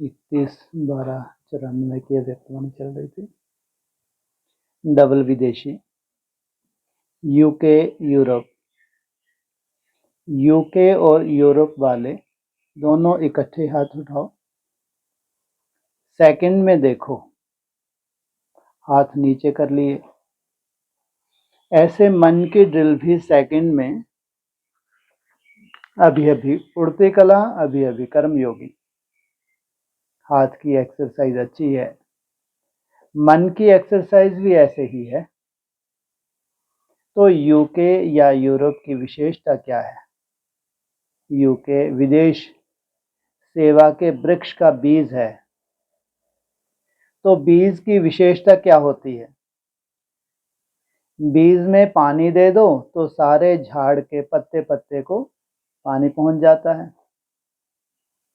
31/12/94 की व्यक्तवाणी चल रही थी। डबल विदेशी, यूके यूरोप, यूके और यूरोप वाले दोनों इकट्ठे हाथ उठाओ। सेकंड में देखो, हाथ नीचे कर लिए। ऐसे मन की ड्रिल भी सेकंड में, अभी अभी उड़ती कला, अभी अभी कर्मयोगी। हाथ की एक्सरसाइज अच्छी है। मन की एक्सरसाइज भी ऐसे ही है। तो यूके या यूरोप की विशेषता क्या है? यूके विदेश सेवा के वृक्ष का बीज है। तो बीज की विशेषता क्या होती है? बीज में पानी दे दो तो सारे झाड़ के पत्ते पत्ते को पानी पहुंच जाता है।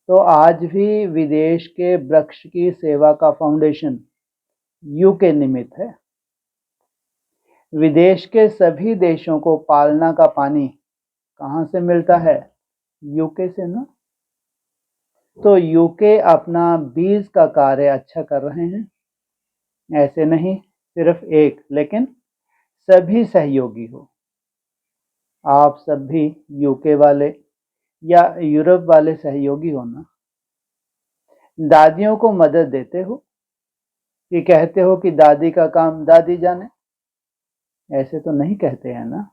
तो आज भी विदेश के वृक्ष की सेवा का फाउंडेशन यूके निमित्त है। विदेश के सभी देशों को पालना का पानी कहाँ से मिलता है? यूके से ना। तो यूके अपना बीज का कार्य अच्छा कर रहे हैं। ऐसे नहीं सिर्फ एक, लेकिन सभी सहयोगी हो। आप सभी यूके वाले या यूरोप वाले सहयोगी हो ना। दादियों को मदद देते हो कि कहते हो कि दादी का काम दादी जाने? ऐसे तो नहीं कहते हैं ना।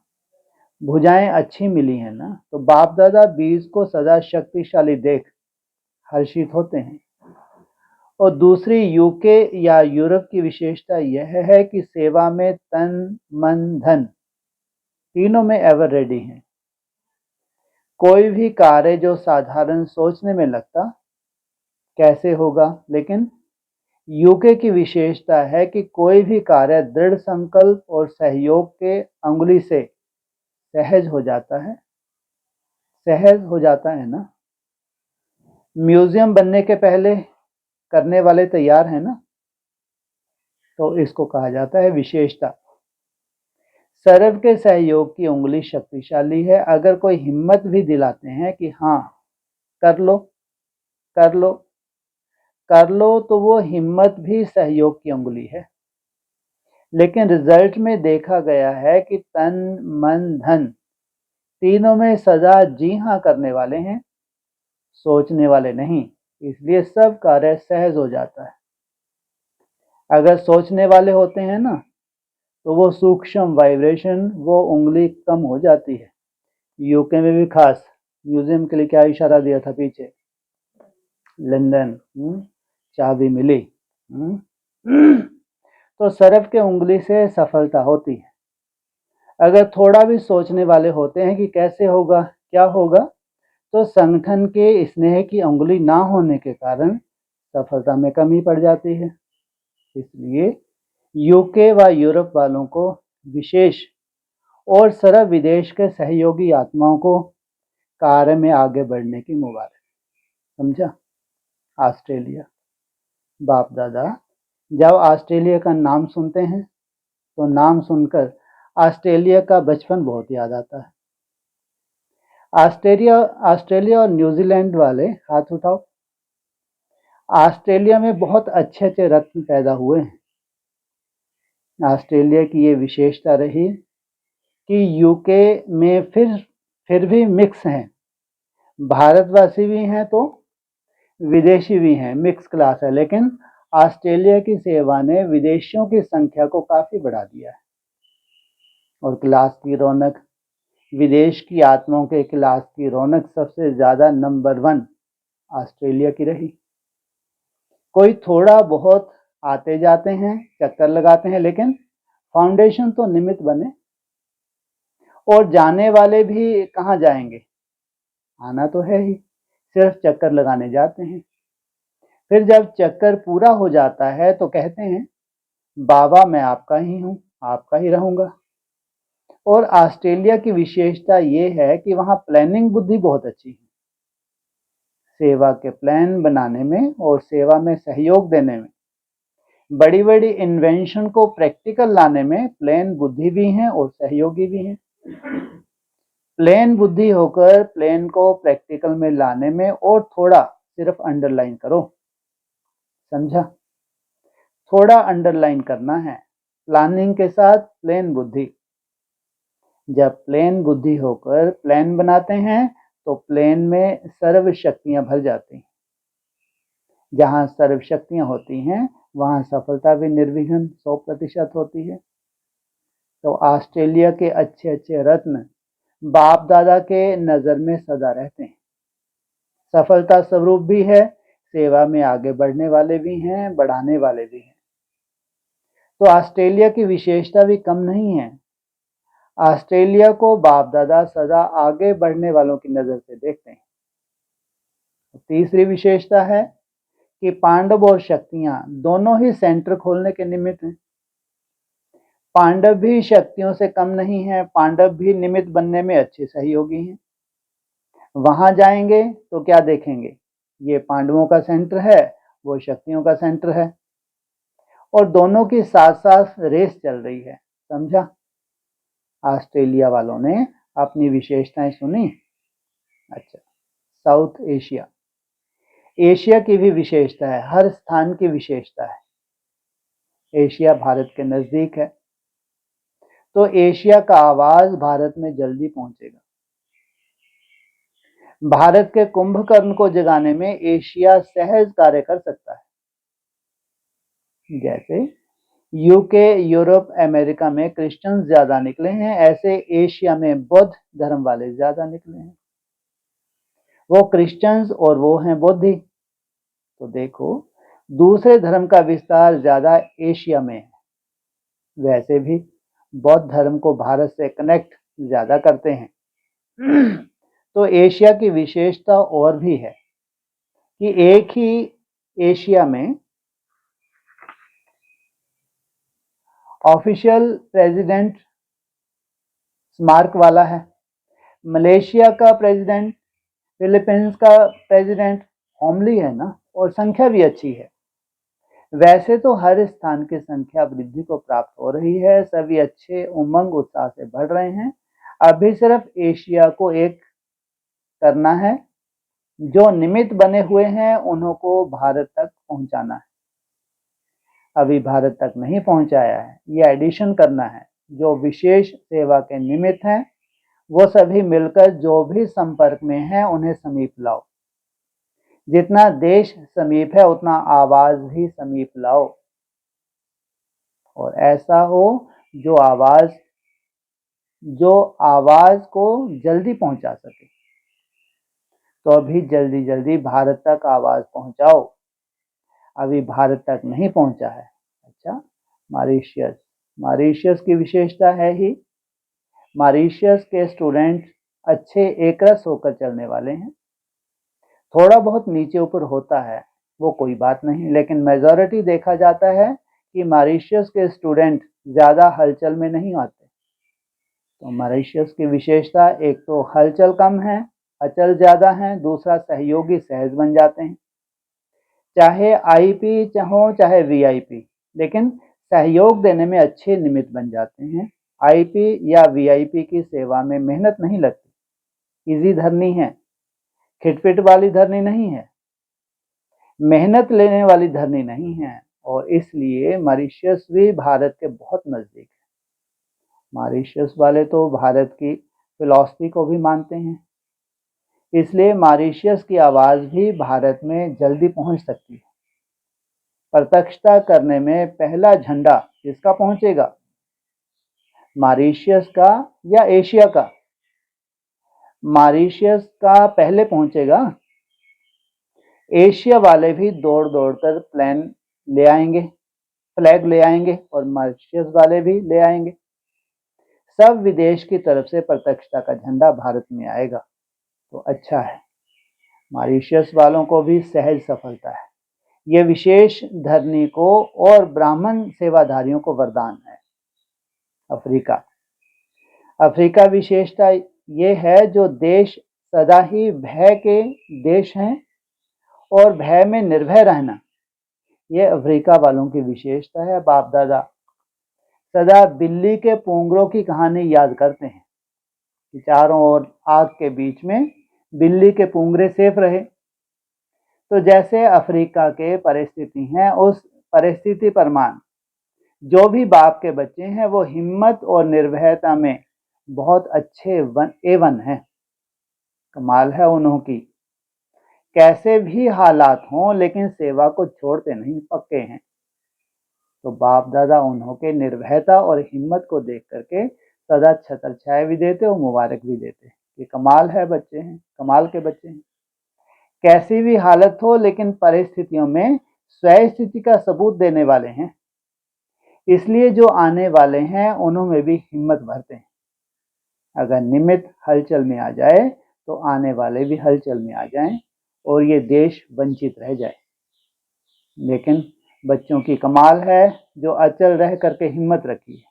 भुजाएं अच्छी मिली हैं ना, तो बाप दादा बीज को सदा शक्तिशाली देख हर्षित होते हैं। और दूसरी यूके या यूरोप की विशेषता यह है कि सेवा में तन मन धन तीनों में एवर रेडी हैं। कोई भी कार्य जो साधारण सोचने में लगता कैसे होगा, लेकिन यूके की विशेषता है कि कोई भी कार्य दृढ़ संकल्प और सहयोग के अंगुली से सहज हो जाता है। सहज हो जाता है ना। म्यूजियम बनने के पहले करने वाले तैयार हैं ना। तो इसको कहा जाता है विशेषता। सर्व के सहयोग की उंगली शक्तिशाली है। अगर कोई हिम्मत भी दिलाते हैं कि हाँ कर लो कर लो कर लो, तो वो हिम्मत भी सहयोग की उंगली है। लेकिन रिजल्ट में देखा गया है कि तन मन धन तीनों में सदा जी हाँ करने वाले हैं, सोचने वाले नहीं। इसलिए सब कार्य सहज हो जाता है। अगर सोचने वाले होते हैं ना, तो वो सूक्ष्म वाइब्रेशन, वो उंगली कम हो जाती है। यूके में भी खास म्यूजियम के लिए क्या इशारा दिया था पीछे? लंदन। चाबी मिली। तो सरफ के उंगली से सफलता होती है। अगर थोड़ा भी सोचने वाले होते हैं कि कैसे होगा क्या होगा, तो संगठन के स्नेह की उंगली ना होने के कारण सफलता में कमी पड़ जाती है। इसलिए यूके व यूरोप वालों को विशेष और सरब विदेश के सहयोगी आत्माओं को कार्य में आगे बढ़ने की मुबारक। समझा? ऑस्ट्रेलिया। बाप दादा जब ऑस्ट्रेलिया का नाम सुनते हैं तो नाम सुनकर ऑस्ट्रेलिया का बचपन बहुत याद आता है। ऑस्ट्रेलिया और न्यूजीलैंड वाले हाथ उठाओ। ऑस्ट्रेलिया में बहुत अच्छे अच्छे रत्न पैदा हुए हैं। ऑस्ट्रेलिया की ये विशेषता रही कि यूके में फिर भी मिक्स हैं। भारतवासी भी हैं तो विदेशी भी हैं, मिक्स क्लास है। लेकिन ऑस्ट्रेलिया की सेवा ने विदेशियों की संख्या को काफी बढ़ा दिया है। और क्लास की रौनक, विदेश की आत्माओं के क्लास की रौनक सबसे ज्यादा नंबर 1 ऑस्ट्रेलिया की रही। कोई थोड़ा बहुत आते जाते हैं, चक्कर लगाते हैं, लेकिन फाउंडेशन तो निमित्त बने। और जाने वाले भी कहाँ जाएंगे? आना तो है ही, सिर्फ चक्कर लगाने जाते हैं। फिर जब चक्कर पूरा हो जाता है तो कहते हैं बाबा मैं आपका ही हूँ, आपका ही रहूंगा। और ऑस्ट्रेलिया की विशेषता ये है कि वहाँ प्लानिंग बुद्धि बहुत अच्छी है। सेवा के प्लान बनाने में और सेवा में सहयोग देने में, बड़ी बड़ी इन्वेंशन को प्रैक्टिकल लाने में प्लान बुद्धि भी हैं और सहयोगी भी हैं। प्लान बुद्धि होकर प्लान को प्रैक्टिकल में लाने में, और थोड़ा सिर्फ अंडरलाइन करो, समझा? थोड़ा अंडरलाइन करना है, प्लानिंग के साथ प्लेन बुद्धि। जब प्लेन बुद्धि होकर प्लान बनाते हैं तो प्लेन में सर्व शक्तियां भर जाती हैं। जहां सर्व शक्तियां होती हैं वहां सफलता भी निर्विघ्न 100% होती है। तो ऑस्ट्रेलिया के अच्छे अच्छे रत्न बाप दादा के नजर में सदा रहते हैं। सफलता स्वरूप भी है, सेवा में आगे बढ़ने वाले भी हैं, बढ़ाने वाले भी हैं। तो ऑस्ट्रेलिया की विशेषता भी कम नहीं है। ऑस्ट्रेलिया को बाप दादा सदा आगे बढ़ने वालों की नजर से देखते हैं। तीसरी विशेषता है कि पांडव और शक्तियां दोनों ही सेंटर खोलने के निमित्त हैं। पांडव भी शक्तियों से कम नहीं है, पांडव भी निमित्त बनने में अच्छे सहयोगी हैं। वहां जाएंगे तो क्या देखेंगे, ये पांडवों का सेंटर है, वो शक्तियों का सेंटर है, और दोनों की साथ साथ रेस चल रही है। समझा? ऑस्ट्रेलिया वालों ने अपनी विशेषताएं सुनी। अच्छा, साउथ एशिया, एशिया की भी विशेषता है, हर स्थान की विशेषता है। एशिया भारत के नजदीक है, तो एशिया का आवाज भारत में जल्दी पहुंचेगा। भारत के कुंभकर्ण को जगाने में एशिया सहज कार्य कर सकता है। जैसे यूके, यूरोप, अमेरिका में क्रिश्चियन ज्यादा निकले हैं, ऐसे एशिया में बौद्ध धर्म वाले ज्यादा निकले हैं। वो क्रिश्चियंस और वो हैं बौद्धि। तो देखो, दूसरे धर्म का विस्तार ज्यादा एशिया में है। वैसे भी बौद्ध धर्म को भारत से कनेक्ट ज्यादा करते हैं। तो एशिया की विशेषता और भी है कि एक ही एशिया में ऑफिशियल प्रेसिडेंट स्मारक वाला है। मलेशिया का प्रेसिडेंट, फिलीपींस का प्रेसिडेंट होमली है ना, और संख्या भी अच्छी है। वैसे तो हर स्थान की संख्या वृद्धि को प्राप्त हो रही है, सभी अच्छे उमंग उत्साह से बढ़ रहे हैं। अभी सिर्फ एशिया को एक करना है, जो निमित्त बने हुए हैं उन्हों को भारत तक पहुंचाना है। अभी भारत तक नहीं पहुंचाया है, ये एडिशन करना है। जो विशेष सेवा के निमित्त हैं वो सभी मिलकर जो भी संपर्क में हैं उन्हें समीप लाओ। जितना देश समीप है उतना आवाज भी समीप लाओ, और ऐसा हो जो आवाज को जल्दी पहुंचा सके। तो अभी जल्दी जल्दी भारत तक आवाज पहुंचाओ। अभी भारत तक नहीं पहुंचा है। अच्छा, मॉरिशस, मॉरिशस की विशेषता है ही, मॉरिशस के स्टूडेंट अच्छे एकरस होकर चलने वाले हैं। थोड़ा बहुत नीचे ऊपर होता है वो कोई बात नहीं, लेकिन मेजॉरिटी देखा जाता है कि मॉरिशस के स्टूडेंट ज्यादा हलचल में नहीं आते। तो मॉरिशस की विशेषता, एक तो हलचल कम है, अचल ज्यादा है, दूसरा सहयोगी सहज बन जाते हैं। चाहे आईपी हो चाहे वीआईपी, लेकिन सहयोग देने में अच्छे निमित्त बन जाते हैं। आईपी या वीआईपी की सेवा में मेहनत नहीं लगती, इजी धरनी है, खिटपिट वाली धरनी नहीं है, मेहनत लेने वाली धरनी नहीं है, और इसलिए मॉरिशस भी भारत के बहुत नजदीक है। मॉरिशस वाले तो भारत की फिलॉसफी को भी मानते हैं, इसलिए मॉरिशस की आवाज भी भारत में जल्दी पहुंच सकती है। प्रत्यक्षता करने में पहला झंडा किसका पहुंचेगा, मॉरिशस का या एशिया का? मॉरिशस का पहले पहुंचेगा। एशिया वाले भी दौड़ दौड़ कर फ्लैग ले आएंगे, और मॉरिशस वाले भी ले आएंगे। सब विदेश की तरफ से प्रत्यक्षता का झंडा भारत में आएगा। तो अच्छा है, मॉरिशस वालों को भी सहज सफलता है। ये विशेष धरनी को और ब्राह्मण सेवाधारियों को वरदान है। अफ्रीका, अफ्रीका विशेषता ये है जो देश सदा ही भय के देश हैं और भय में निर्भय रहना, ये अफ्रीका वालों की विशेषता है। बाप दादा सदा बिल्ली के पूंगरों की कहानी याद करते हैं कि चारों ओर आग के बीच में बिल्ली के पूंगरे सेफ रहे। तो जैसे अफ्रीका के परिस्थिति हैं, उस परिस्थिति प्रमाण जो भी बाप के बच्चे हैं वो हिम्मत और निर्भयता में बहुत अच्छे A1 हैं। कमाल है उन्हों की। कैसे भी हालात हों लेकिन सेवा को छोड़ते नहीं, पक्के हैं। तो बाप दादा उन्हों के निर्भयता और हिम्मत को देख करके सदा छत्र छाया भी देते और मुबारक भी देते। ये कमाल है, बच्चे हैं, कमाल के बच्चे हैं। कैसी भी हालत हो लेकिन परिस्थितियों में स्वयं स्थिति का सबूत देने वाले हैं, इसलिए जो आने वाले हैं उन्हों में भी हिम्मत भरते हैं। अगर निमित्त हलचल में आ जाए तो आने वाले भी हलचल में आ जाएं और ये देश वंचित रह जाए। लेकिन बच्चों की कमाल है जो अचल रह करके हिम्मत रखी है,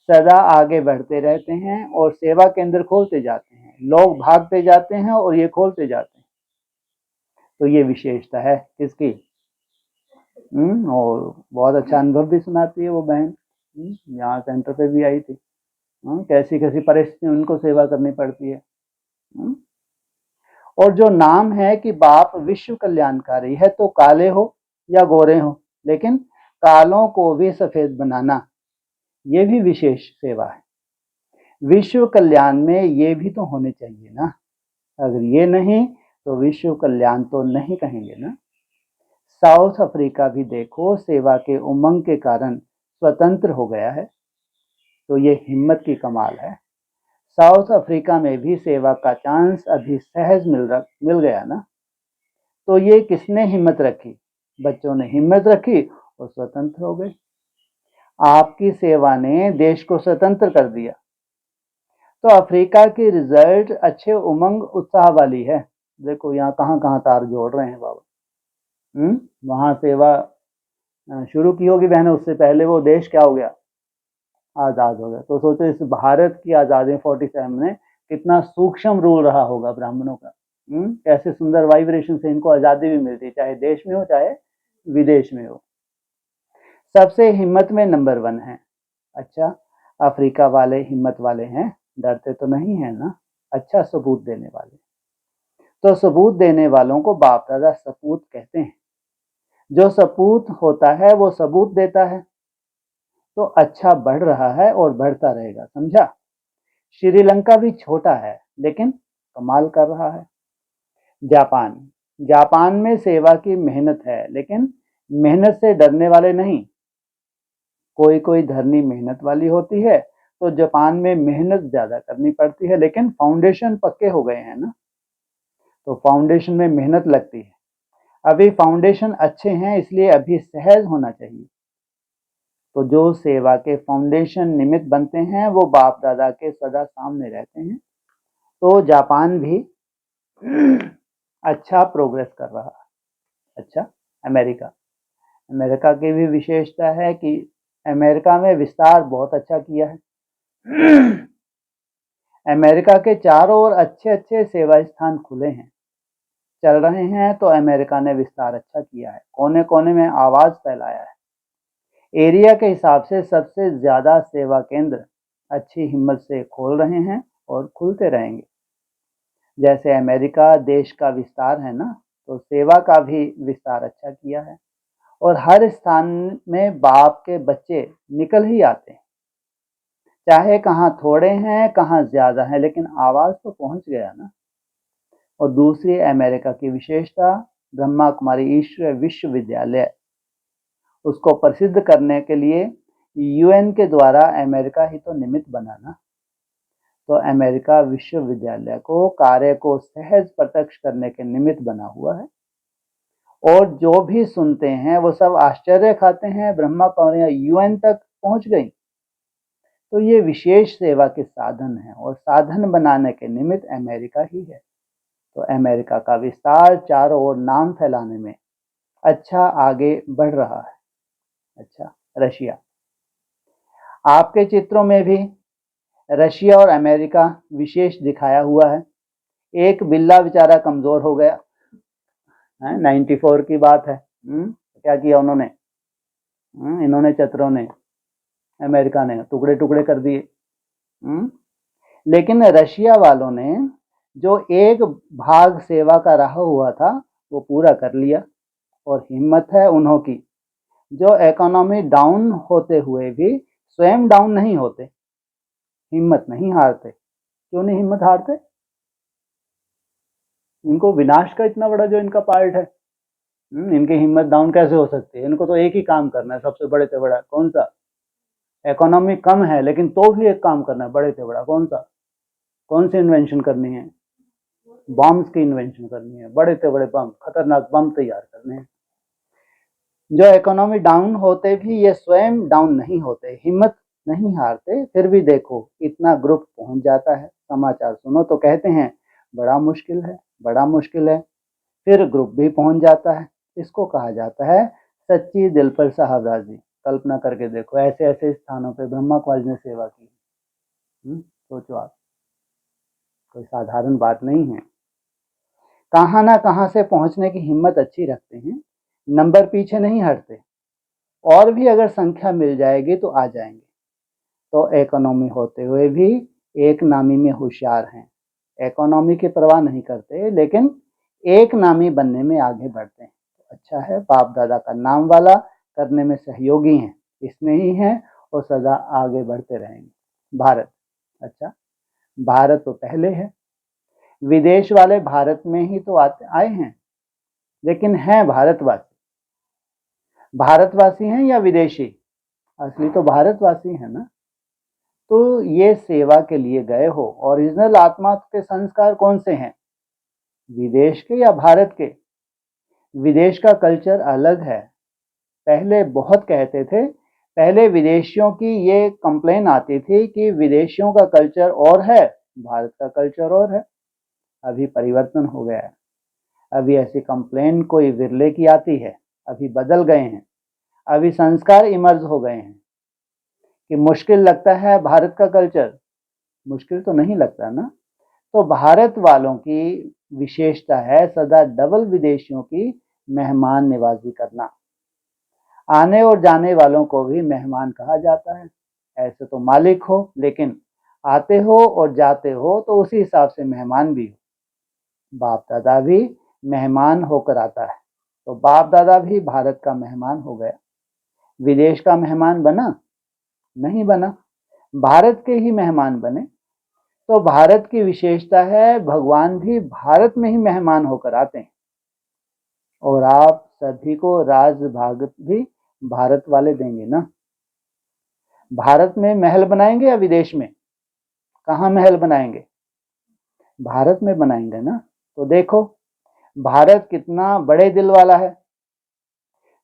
सदा आगे बढ़ते रहते हैं और सेवा केंद्र खोलते जाते हैं। लोग भागते जाते हैं और ये खोलते जाते हैं। तो ये विशेषता है किसकी? और बहुत अच्छा अनुभव भी सुनाती है वो बहन। यहाँ सेंटर पे भी आई थी। कैसी कैसी परिस्थिति उनको सेवा करनी पड़ती है। और जो नाम है कि बाप विश्व कल्याणकारी है, तो काले हो या गोरे हो, लेकिन कालों को भी सफेद बनाना ये भी विशेष सेवा है। विश्व कल्याण में ये भी तो होने चाहिए ना। अगर ये नहीं तो विश्व कल्याण तो नहीं कहेंगे ना। साउथ अफ्रीका भी देखो, सेवा के उमंग के कारण स्वतंत्र हो गया है। तो ये हिम्मत की कमाल है। साउथ अफ्रीका में भी सेवा का चांस अभी सहज मिल गया ना। तो ये किसने हिम्मत रखी? बच्चों ने हिम्मत रखी और स्वतंत्र हो गए। आपकी सेवा ने देश को स्वतंत्र कर दिया। तो अफ्रीका की रिजल्ट अच्छे उमंग उत्साह वाली है। देखो यहाँ कहाँ कहाँ तार जोड़ रहे हैं बाबा। वहां सेवा शुरू की होगी बहनों, उससे पहले वो देश क्या हो गया? आजाद हो गया। तो सोचो इस भारत की आजादी 47 में कितना सूक्ष्म रूल रहा होगा ब्राह्मणों का। कैसे सुंदर वाइब्रेशन से इनको आजादी भी मिलती, चाहे देश में हो चाहे विदेश में हो। सबसे हिम्मत में नंबर 1 है। अच्छा, अफ्रीका वाले हिम्मत वाले हैं, डरते तो नहीं है ना। अच्छा, सबूत देने वाले। तो सबूत देने वालों को बाप दादा सपूत कहते हैं। जो सपूत होता है वो सबूत देता है। तो अच्छा बढ़ रहा है और बढ़ता रहेगा, समझा। श्रीलंका भी छोटा है लेकिन कमाल कर रहा है। जापान में सेवा की मेहनत है, लेकिन मेहनत से डरने वाले नहीं। कोई कोई धरनी मेहनत वाली होती है, तो जापान में मेहनत ज्यादा करनी पड़ती है, लेकिन फाउंडेशन पक्के हो गए हैं ना। तो फाउंडेशन में मेहनत लगती है। अभी फाउंडेशन अच्छे हैं, इसलिए अभी सहज होना चाहिए। तो जो सेवा के फाउंडेशन निमित्त बनते हैं वो बाप दादा के सदा सामने रहते हैं। तो जापान भी अच्छा प्रोग्रेस कर रहा है। अच्छा, अमेरिका की भी विशेषता है कि अमेरिका में विस्तार बहुत अच्छा किया है। अमेरिका के चारों ओर अच्छे अच्छे सेवा स्थान खुले हैं, चल रहे हैं। तो अमेरिका ने विस्तार अच्छा किया है, कोने कोने में आवाज फैलाया है। एरिया के हिसाब से सबसे ज्यादा सेवा केंद्र अच्छी हिम्मत से खोल रहे हैं और खुलते रहेंगे। जैसे अमेरिका देश का विस्तार है ना, तो सेवा का भी विस्तार अच्छा किया है। और हर स्थान में बाप के बच्चे निकल ही आते हैं, चाहे कहाँ थोड़े हैं कहाँ ज्यादा हैं, लेकिन आवाज तो पहुंच गया ना। और दूसरी अमेरिका की विशेषता, ब्रह्मा कुमारी ईश्वर विश्वविद्यालय, उसको प्रसिद्ध करने के लिए UN के द्वारा अमेरिका ही तो निमित्त बना ना। तो अमेरिका विश्वविद्यालय को कार्य को सहज प्रत्यक्ष करने के निमित्त बना हुआ है। और जो भी सुनते हैं वो सब आश्चर्य खाते हैं, ब्रह्मा कुमारी UN तक पहुंच गई। तो ये विशेष सेवा के साधन है, और साधन बनाने के निमित्त अमेरिका ही है। तो अमेरिका का विस्तार चारों ओर नाम फैलाने में अच्छा आगे बढ़ रहा है। अच्छा, रशिया, आपके चित्रों में भी रशिया और अमेरिका विशेष दिखाया हुआ है। एक बिल्ला बेचारा कमजोर हो गया है, 94 की बात है। क्या किया उन्होंने? इन्होंने चतरों ने, अमेरिका ने टुकड़े टुकड़े कर दिए। लेकिन रशिया वालों ने जो एक भाग सेवा का रहा हुआ था वो पूरा कर लिया। और हिम्मत है उन्हों की जो इकोनॉमी डाउन होते हुए भी स्वयं डाउन नहीं होते, हिम्मत नहीं हारते। क्यों नहीं हिम्मत हारते? इनको विनाश का इतना बड़ा जो इनका पार्ट है, इनकी हिम्मत डाउन कैसे हो सकती है? इनको तो एक ही काम करना है, सबसे बड़े से बड़ा। कौन सा? इकोनॉमी कम है लेकिन तो भी एक काम करना है बड़े से बड़ा। कौन सा? कौन सी इन्वेंशन करनी है? बॉम्ब्स की इन्वेंशन करनी है, बड़े से बड़े बम, खतरनाक बम तैयार करने हैं। जो इकोनॉमी डाउन होते भी ये स्वयं डाउन नहीं होते, हिम्मत नहीं हारते, फिर भी देखो इतना ग्रुप पहुंच जाता है। समाचार सुनो तो कहते हैं बड़ा मुश्किल है, बड़ा मुश्किल है, फिर ग्रुप भी पहुंच जाता है। इसको कहा जाता है सच्ची दिल पर साहबराजी। कल्पना करके देखो, ऐसे ऐसे स्थानों पे ब्रह्मा कॉलेज ने सेवा की। सोचो आप, कोई साधारण बात नहीं है। कहाँ ना कहाँ से पहुंचने की हिम्मत अच्छी रखते हैं, नंबर पीछे नहीं हटते, और भी अगर संख्या मिल जाएगी तो आ जाएंगे। तो इकोनॉमी होते हुए भी एक नामी में होशियार हैं, इकोनॉमी की परवाह नहीं करते लेकिन एक नामी बनने में आगे बढ़ते हैं। तो अच्छा है, बाप दादा का नाम वाला करने में सहयोगी हैं, इसमें ही हैं और सदा आगे बढ़ते रहेंगे। भारत, अच्छा भारत तो पहले है, विदेश वाले भारत में ही तो आए हैं, लेकिन हैं भारतवासी। भारतवासी हैं या विदेशी? असली तो भारतवासी है ना। तो ये सेवा के लिए गए हो, ओरिजिनल आत्मा के संस्कार कौन से हैं? विदेश के या भारत के? विदेश का कल्चर अलग है। पहले बहुत कहते थे, पहले विदेशियों की ये कंप्लेन आती थी कि विदेशियों का कल्चर और है, भारत का कल्चर और है। अभी परिवर्तन हो गया है, अभी ऐसी कंप्लेन कोई विरले की आती है, अभी बदल गए हैं, अभी संस्कार इमर्ज हो गए हैं। कि मुश्किल लगता है भारत का कल्चर? मुश्किल तो नहीं लगता ना। तो भारत वालों की विशेषता है सदा डबल विदेशियों की मेहमान निवाजी करना। आने और जाने वालों को भी मेहमान कहा जाता है। ऐसे तो मालिक हो, लेकिन आते हो और जाते हो तो उसी हिसाब से मेहमान भी हो। बाप दादा भी मेहमान होकर आता है, तो बाप दादा भी भारत का मेहमान हो गया। विदेश का मेहमान बना? नहीं बना, भारत के ही मेहमान बने। तो भारत की विशेषता है भगवान भी भारत में ही मेहमान होकर आते हैं। और आप सभी को राज भाग भी भारत वाले देंगे ना। भारत में महल बनाएंगे या विदेश में? कहाँ महल बनाएंगे? भारत में बनाएंगे ना। तो देखो भारत कितना बड़े दिल वाला है,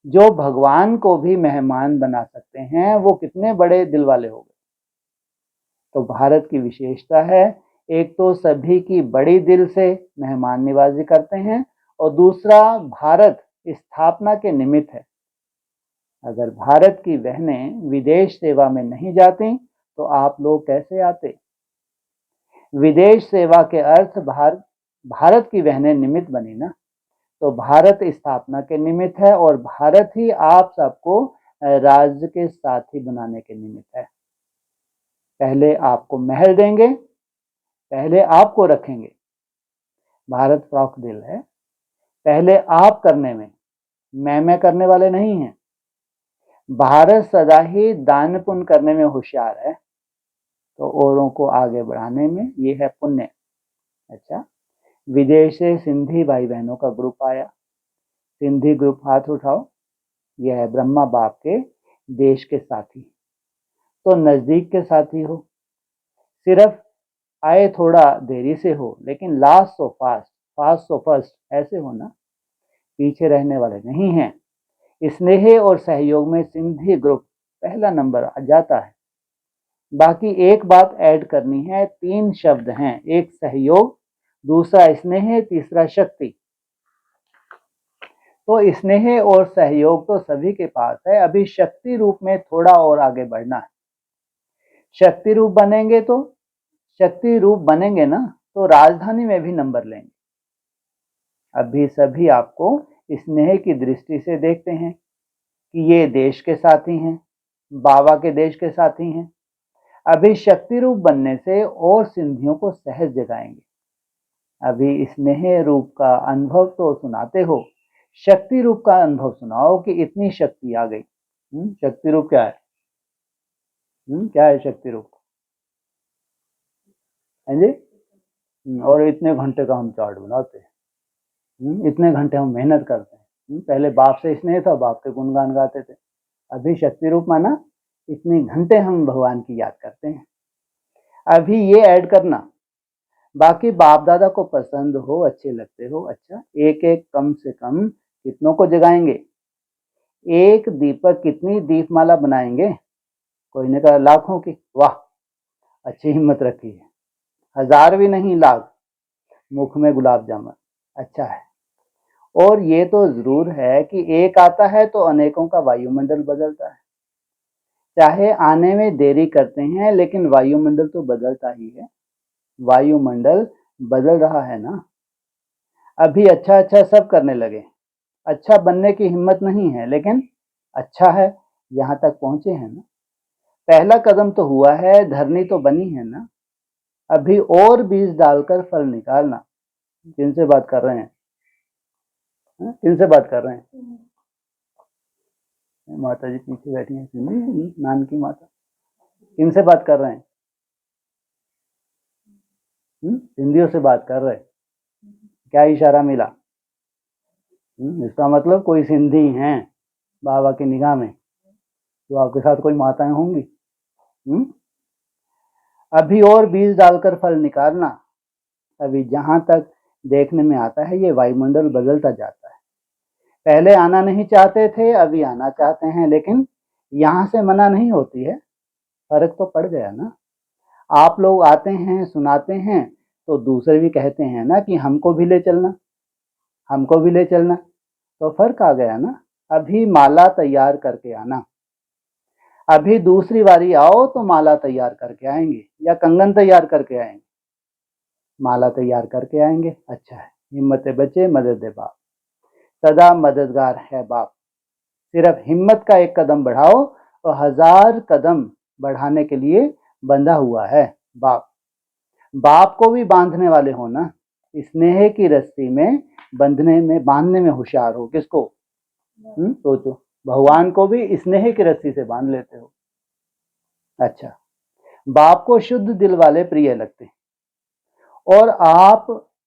जो भगवान को भी मेहमान बना सकते हैं, वो कितने बड़े दिल वाले हो गए। तो भारत की विशेषता है, एक तो सभी की बड़ी दिल से मेहमान निवाजी करते हैं, और दूसरा भारत स्थापना के निमित्त है। अगर भारत की बहनें विदेश सेवा में नहीं जाती तो आप लोग कैसे आते? विदेश सेवा के अर्थ भारत की बहनें निमित्त बनी ना। तो भारत स्थापना के निमित्त है, और भारत ही आप सबको राज्य के साथी बनाने के निमित्त है। पहले आपको महल देंगे, पहले आपको रखेंगे। भारत फ्रॉक दिल है, पहले आप करने में, मैं करने वाले नहीं हैं। भारत सदा ही दान पुण्य करने में होशियार है, तो औरों को आगे बढ़ाने में ये है पुण्य। अच्छा, विदेश से सिंधी भाई बहनों का ग्रुप आया। सिंधी ग्रुप हाथ उठाओ। यह है ब्रह्मा बाप के देश के साथी। तो नजदीक के साथी हो, सिर्फ आए थोड़ा देरी से हो, लेकिन last so fast, fast so first, ऐसे हो ना। पीछे रहने वाले नहीं हैं। स्नेह और सहयोग में सिंधी ग्रुप पहला नंबर आ जाता है। बाकी एक बात ऐड करनी है, 3 शब्द हैं, एक सहयोग, दूसरा स्नेह, तीसरा शक्ति। तो स्नेह और सहयोग तो सभी के पास है, अभी शक्ति रूप में थोड़ा और आगे बढ़ना है। शक्ति रूप बनेंगे ना तो राजधानी में भी नंबर लेंगे। अभी सभी आपको स्नेह की दृष्टि से देखते हैं कि ये देश के साथी हैं, बाबा के देश के साथी हैं। अभी शक्ति रूप बनने से और सिंधियों को सहज जगाएंगे। अभी स्नेह रूप का अनुभव तो सुनाते हो, शक्ति रूप का अनुभव सुनाओ कि इतनी शक्ति आ गई। शक्ति रूप क्या है? क्या है शक्ति रूप? है जी। और इतने घंटे का हम चार्ट बनाते हैं, इतने घंटे हम मेहनत करते हैं। पहले बाप से स्नेह था, बाप के गुणगान गाते थे। अभी शक्ति रूप माना इतने घंटे हम भगवान की याद करते हैं। अभी ये ऐड करना, बाकी बाप दादा को पसंद हो, अच्छे लगते हो, अच्छा एक एक कम से कम कितनों को जगाएंगे? एक दीपक कितनी दीपमाला बनाएंगे? कोई ने कहा लाखों की। वाह, अच्छी हिम्मत रखी है। 1000 भी नहीं, लाख। मुख में गुलाब जामुन, अच्छा है। और ये तो जरूर है कि एक आता है तो अनेकों का वायुमंडल बदलता है। चाहे आने में देरी करते हैं लेकिन वायुमंडल तो बदलता ही है। वायुमंडल बदल रहा है ना। अभी अच्छा अच्छा सब करने लगे, अच्छा बनने की हिम्मत नहीं है लेकिन अच्छा है, यहाँ तक पहुंचे हैं ना। पहला कदम तो हुआ है, धरनी तो बनी है ना। अभी और बीज डालकर फल निकालना। किनसे बात कर रहे हैं? किनसे बात कर रहे हैं? माता जी पीछे बैठी हैं, नान की माता। किनसे बात कर रहे हैं? हिंदियों से बात कर रहे। क्या इशारा मिला? इसका मतलब कोई सिंधी हैं बाबा की निगाह में, तो आपके साथ कोई माताएं होंगी। अभी और बीज डालकर फल निकालना। अभी जहां तक देखने में आता है ये वायुमंडल बदलता जाता है। पहले आना नहीं चाहते थे, अभी आना चाहते हैं, लेकिन यहाँ से मना नहीं होती है। फर्क तो पड़ गया ना। आप लोग आते हैं, सुनाते हैं, तो दूसरे भी कहते हैं ना कि हमको भी ले चलना, हमको भी ले चलना, तो फर्क आ गया ना। अभी माला तैयार करके आना। अभी दूसरी बारी आओ तो माला तैयार करके आएंगे या कंगन तैयार करके आएंगे? माला तैयार करके आएंगे। अच्छा है, हिम्मत बचे मदद दे बाप, सदा मददगार है बाप। सिर्फ हिम्मत का एक कदम बढ़ाओ तो 1000 कदम बढ़ाने के लिए बंधा हुआ है बाप। बाप को भी बांधने वाले हो ना, स्नेह की रस्सी में बंधने में, बांधने में होशियार हो। किसको? सोचो, भगवान को भी स्नेह की रस्सी से बांध लेते हो। अच्छा, बाप को शुद्ध दिल वाले प्रिय लगते हैं और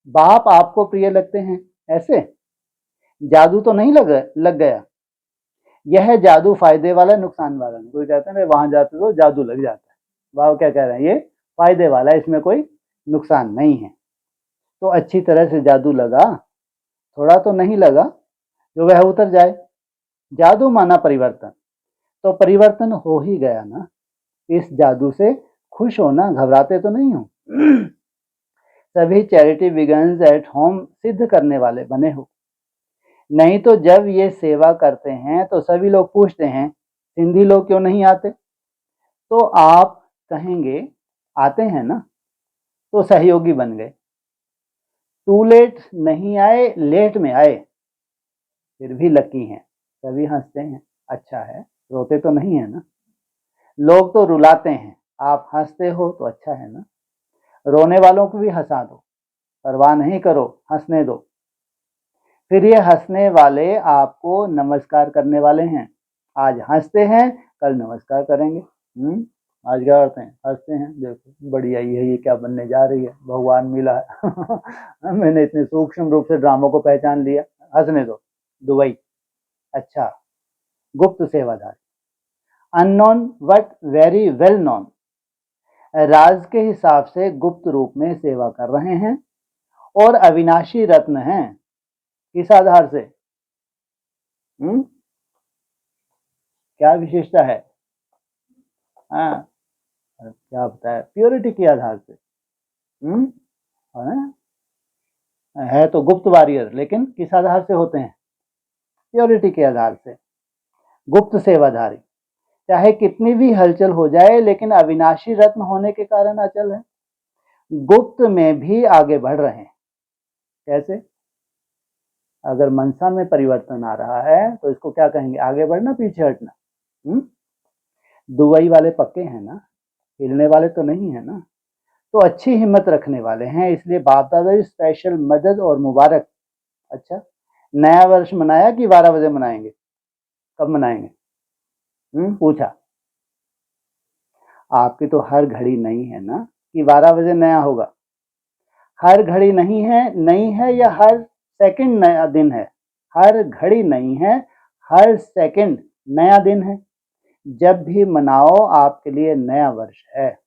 बाप आपको प्रिय लगते हैं, ऐसे जादू तो नहीं लग गया। यह जादू फायदे वाला नुकसान वाला नहीं। कोई कहता है ना वहां जाते तो जादू लग जाता है, बाबा क्या कह रहे हैं? ये फायदे वाला है, इसमें कोई नुकसान नहीं है। तो अच्छी तरह से जादू लगा, थोड़ा तो नहीं लगा जो वह उतर जाए। जादू माना परिवर्तन, तो परिवर्तन हो ही गया ना। इस जादू से खुश हो ना, घबराते तो नहीं हो। सभी चैरिटी बिगन्स एट होम सिद्ध करने वाले बने हो। नहीं तो जब ये सेवा करते हैं तो सभी लोग पूछते हैं सिंधी लोग क्यों नहीं आते, तो आप कहेंगे आते हैं ना, तो सहयोगी बन गए। टू लेट नहीं आए, लेट में आए, फिर भी लकी हैं। सभी हंसते हैं, अच्छा है, रोते तो नहीं है ना। लोग तो रुलाते हैं, आप हंसते हो तो अच्छा है ना। रोने वालों को भी हंसा दो, परवाह नहीं करो, हंसने दो। फिर ये हंसने वाले आपको नमस्कार करने वाले हैं। आज हंसते हैं, कल नमस्कार करेंगे। आज क्या करते हैं? हंसते हैं, देखो बढ़िया ही है, ये क्या बनने जा रही है, भगवान मिला है। मैंने इतने सूक्ष्म रूप से ड्रामों को पहचान लिया। हंसने दो। दुबई, अच्छा, गुप्त सेवादार, unknown but very well known, राज के हिसाब से गुप्त रूप में सेवा कर रहे हैं और अविनाशी रत्न हैं। किस आधार से? क्या विशेषता है? हाँ, क्या बताया? प्योरिटी के आधार से। है तो गुप्त वॉरियर, लेकिन किस आधार से होते हैं? प्योरिटी के आधार से। गुप्त सेवाधारी, चाहे कितनी भी हलचल हो जाए लेकिन अविनाशी रत्न होने के कारण अचल है। गुप्त में भी आगे बढ़ रहे हैं। कैसे? अगर मनसा में परिवर्तन आ रहा है तो इसको क्या कहेंगे? आगे बढ़ना, पीछे हटना। दुबई वाले पक्के हैं ना, हिलने वाले तो नहीं है ना। तो अच्छी हिम्मत रखने वाले हैं, इसलिए बाप दादा की स्पेशल मदद और मुबारक। अच्छा, नया वर्ष मनाया कि 12 बजे मनाएंगे? कब मनाएंगे? पूछा। आपकी तो हर घड़ी नहीं है ना कि 12 बजे नया होगा। हर घड़ी नहीं है, नहीं है, या हर सेकंड नया दिन है? हर घड़ी नहीं है, हर सेकंड नया दिन है। जब भी मनाओ आपके लिए नया वर्ष है।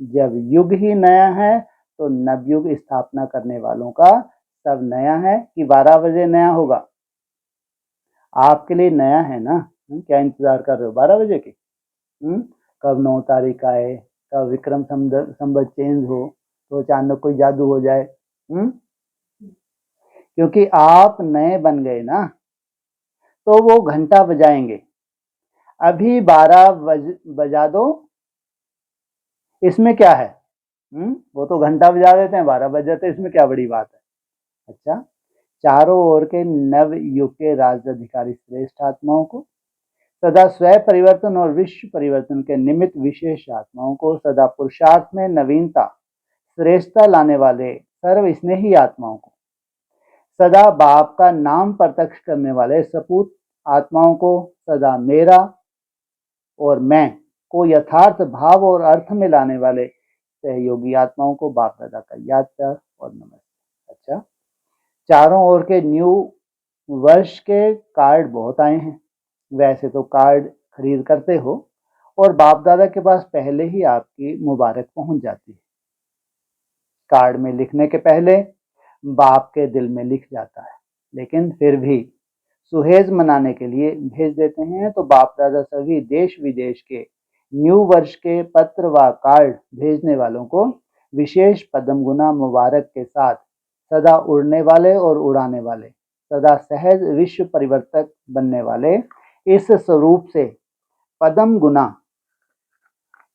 जब युग ही नया है तो नवयुग स्थापना करने वालों का सब नया है कि 12 बजे नया होगा? आपके लिए नया है ना? क्या इंतजार कर रहे हो 12 बजे की? कब 9 तारीख आए, कब विक्रम संवत चेंज हो तो अचानक कोई जादू हो जाए। क्योंकि आप नए बन गए ना, तो वो घंटा बजाएंगे। अभी 12 बजा दो, इसमें क्या है? वो तो घंटा बजा देते हैं, 12 बज जाते हैं, इसमें क्या बड़ी बात है? अच्छा, चारों ओर के नव युग के राजअधिकारी श्रेष्ठ आत्माओं को, सदा स्वयं परिवर्तन और विश्व परिवर्तन के निमित्त विशेष आत्माओं को, सदा पुरुषार्थ में नवीनता श्रेष्ठता लाने वाले सर्व स्नेही आत्माओं को, सदा बाप का नाम प्रत्यक्ष करने वाले सपूत आत्माओं को, सदा मेरा और मैं को यथार्थ भाव और अर्थ में लाने वाले सहयोगी आत्माओं को बाप दादा का याद प्यार और नमस्ते। अच्छा, चारों ओर के न्यू वर्ष के कार्ड बहुत आए हैं। वैसे तो कार्ड खरीद करते हो और बाप दादा के पास पहले ही आपकी मुबारक पहुंच जाती है। कार्ड में लिखने के पहले बाप के दिल में लिख जाता है, लेकिन फिर भी सुहेज मनाने के लिए भेज देते हैं। तो बाप दादा सभी देश विदेश के न्यू वर्ष के पत्र व कार्ड भेजने वालों को विशेष पदम गुना मुबारक के साथ सदा उड़ने वाले और उड़ाने वाले, सदा सहज विश्व परिवर्तक बनने वाले इस स्वरूप से पदम गुना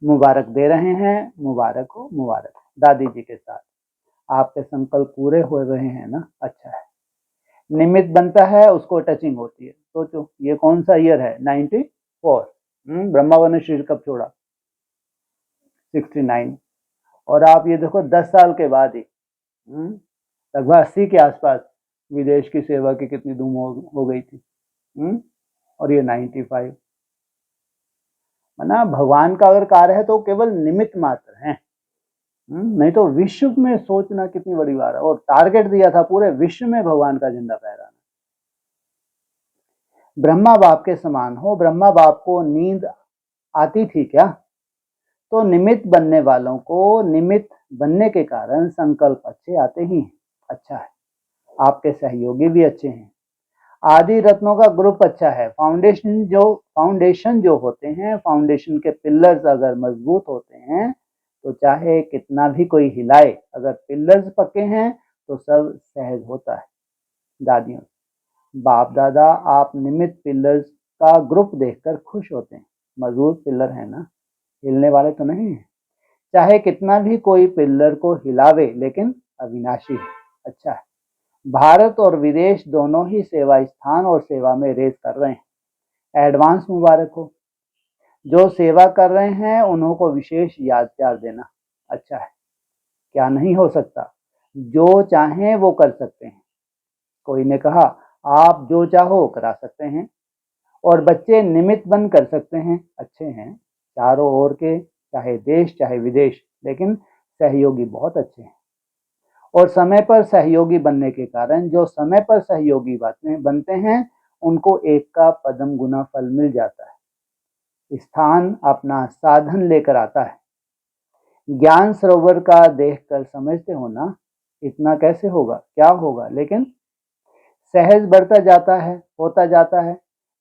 मुबारक दे रहे हैं। मुबारक हो, मुबारक। दादी जी के साथ आपके संकल्प पूरे हो रहे हैं ना? अच्छा है। निमित्त बनता है, उसको टचिंग होती है। सोचो ये कौन सा ईयर है? 94। ब्रह्मा ने शरीर कब छोड़ा? 69। और आप ये देखो 10 साल के बाद ही लगभग 80 के आसपास विदेश की सेवा की कितनी धूम हो गई थी। और ये 95। ना भगवान का अगर कार्य है तो केवल निमित्त मात्र है। नहीं तो विश्व में सोचना कितनी बड़ी बात है। और टारगेट दिया था पूरे विश्व में भगवान का झंडा फहराना। ब्रह्मा बाप के समान हो। ब्रह्मा बाप को नींद आती थी क्या? तो निमित्त बनने वालों को निमित्त बनने के कारण संकल्प अच्छे आते ही। अच्छा है, आपके सहयोगी भी अच्छे हैं। आदि रत्नों का ग्रुप अच्छा है। फाउंडेशन जो होते हैं, फाउंडेशन के पिलर्स अगर मजबूत होते हैं तो चाहे कितना भी कोई हिलाए, अगर पिलर्स पक्के हैं तो सब सहज होता है। दादियों, बाप दादा आप निमित्त पिलर्स का ग्रुप देखकर खुश होते हैं। मजबूत पिलर है ना, हिलने वाले तो नहीं है। चाहे कितना भी कोई पिलर को हिलावे, लेकिन अविनाशी है। अच्छा है। भारत और विदेश दोनों ही सेवा स्थान और सेवा में रेस कर रहे हैं। एडवांस मुबारक हो। जो सेवा कर रहे हैं उन्हों को विशेष याद प्यार देना। अच्छा है। क्या नहीं हो सकता? जो चाहें वो कर सकते हैं। कोई ने कहा आप जो चाहो करा सकते हैं, और बच्चे निमित्त बन कर सकते हैं। अच्छे हैं चारों ओर के, चाहे देश चाहे विदेश, लेकिन सहयोगी बहुत अच्छे हैं। और समय पर सहयोगी बनने के कारण जो समय पर सहयोगी बनते हैं उनको एक का पदम गुना फल मिल जाता है। स्थान अपना साधन लेकर आता है। ज्ञान सरोवर का देखकर समझते हो ना, इतना कैसे होगा, क्या होगा, लेकिन सहज बढ़ता जाता है, होता जाता है।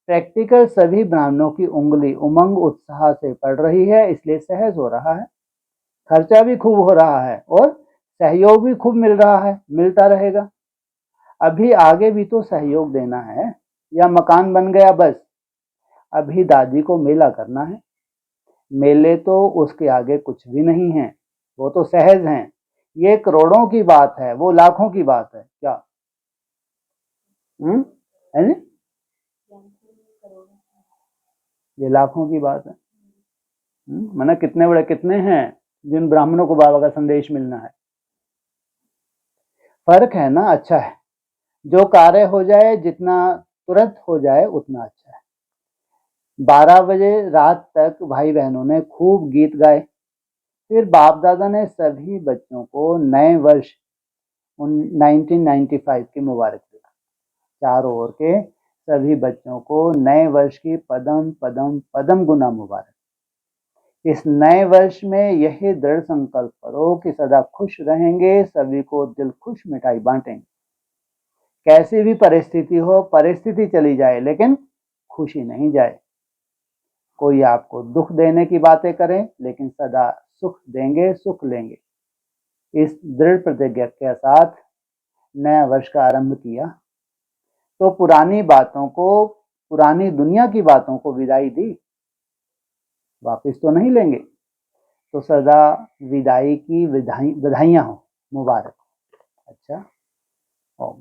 प्रैक्टिकल सभी ब्राह्मणों की उंगली उमंग उत्साह से पड़ रही है, इसलिए सहज हो रहा है। खर्चा भी खूब हो रहा है और सहयोग भी खूब मिल रहा है, मिलता रहेगा। अभी आगे भी तो सहयोग देना है, या मकान बन गया बस? अभी दादी को मेला करना है। मेले तो उसके आगे कुछ भी नहीं है, वो तो सहज हैं। ये करोड़ों की बात है, वो लाखों की बात है। क्या है नी? ये लाखों की बात है। माना कितने बड़े कितने हैं? जिन ब्राह्मणों को बाबा का संदेश मिलना है। फर्क है ना, अच्छा है। जो कार्य हो जाए, जितना तुरंत हो जाए उतना अच्छा है। 12 बजे रात तक भाई बहनों ने खूब गीत गाए। फिर बाप दादा ने सभी बच्चों को नए वर्ष 1995 की मुबारक दी। चारों ओर के सभी बच्चों को नए वर्ष की पदम पदम पदम गुना मुबारक। इस नए वर्ष में यही दृढ़ संकल्प करो कि सदा खुश रहेंगे, सभी को दिल खुश मिठाई बांटेंगे। कैसी भी परिस्थिति हो, परिस्थिति चली जाए लेकिन खुशी नहीं जाए। कोई आपको दुख देने की बातें करें, लेकिन सदा सुख देंगे, सुख लेंगे। इस दृढ़ प्रतिज्ञा के साथ नया वर्ष का आरंभ किया तो पुरानी बातों को, पुरानी दुनिया की बातों को विदाई दी, वापस तो नहीं लेंगे। तो सदा विदाई की बधाइयां हो, मुबारक। अच्छा, ओम।